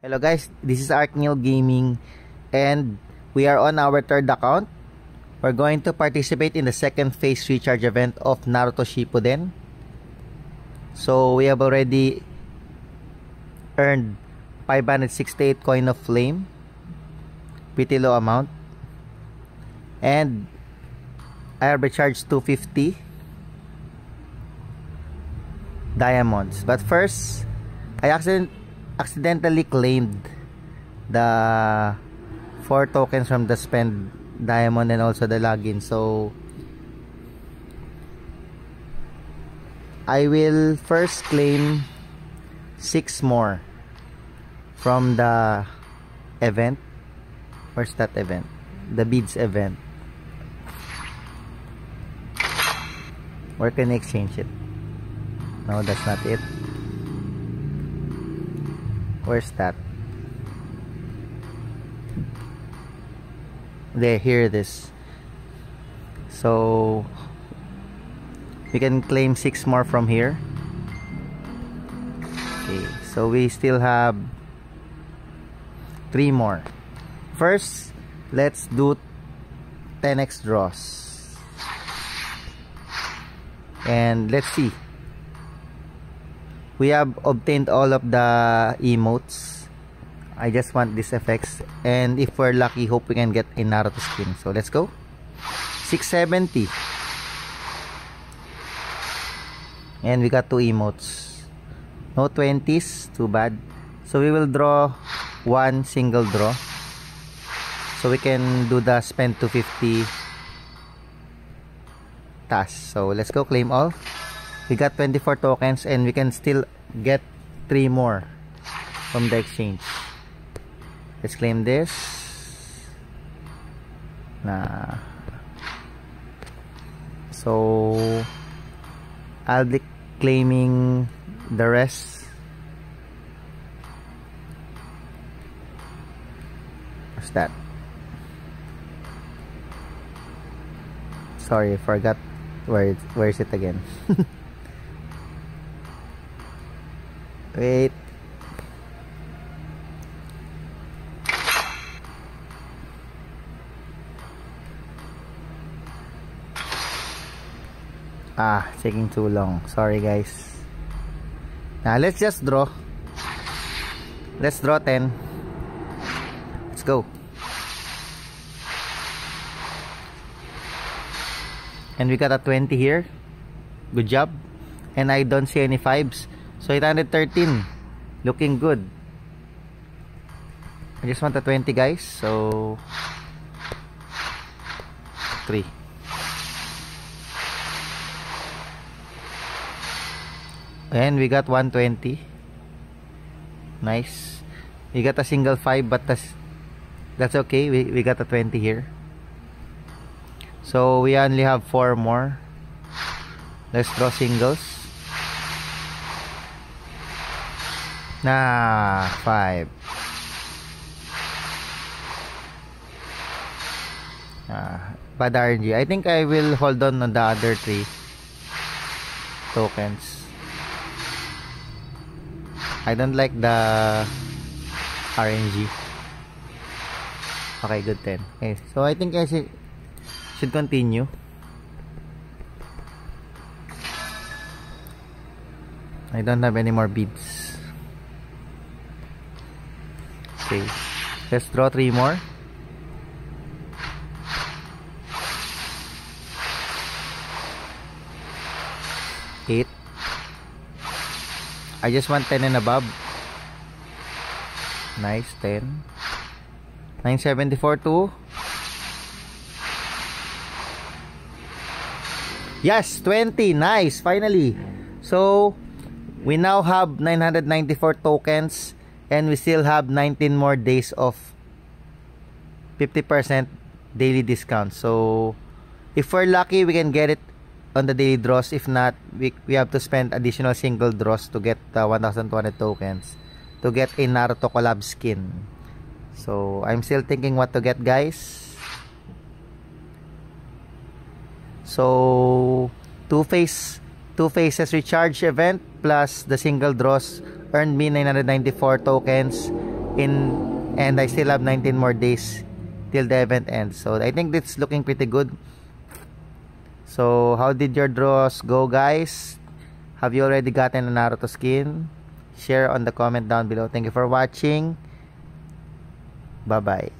Hello guys, this is Arkneil Gaming and we are on our third account. We're going to participate in the second phase recharge event of Naruto Shippuden. So we have already earned 568 coin of flame, pretty low amount, and I have recharged 250 diamonds. But first, I accidentally claimed the 4 tokens from the spend diamond and also the login, so I will first claim 6 more from the event. Where's that event? The beads event. Where can I exchange it? No, that's not it. Where's that? There, here it is. So we can claim 6 more from here. Okay, so we still have 3 more. First, let's do 10x draws. And let's see. We have obtained all of the emotes. I just want these effects, and if we're lucky, hope we can get a Naruto skin. So let's go. 670, and we got 2 emotes. No 20s, too bad. So we will draw 1 single draw, so we can do the spend 250 task. So let's go, claim all. We got 24 tokens and we can still get 3 more from the exchange. Let's claim this. So I'll be claiming the rest. What's that? Sorry, I forgot where is it again. Wait. Taking too long. Sorry guys. Now let's just draw. Let's draw 10. Let's go. And we got a 20 here. Good job. And I don't see any 5s. So 813, looking good. I just want a 20 guys, so 3. And we got 120. Nice. We got a single 5, but that's okay. We got a 20 here. So we only have 4 more. Let's draw singles. 5. Bad RNG. I think I will hold on the other 3 tokens. I don't like the RNG. Okay, good 10. Okay, so I think I should continue. I don't have any more beads. Okay, let's draw 3 more. Eight. I just want 10 and above. Nice, 10. 974 too. Yes, 20. Nice, finally. So we now have 994 tokens. And we still have 19 more days of 50% daily discount. So if we're lucky, we can get it on the daily draws. If not, we have to spend additional single draws to get 1,200 tokens to get a Naruto collab skin. So I'm still thinking what to get, guys. So two phases recharge event plus the single draws earned me 994 tokens, and I still have 19 more days till the event ends. So I think it's looking pretty good. So how did your draws go, guys? Have you already gotten a Naruto skin? Share on the comment down below. Thank you for watching. Bye bye.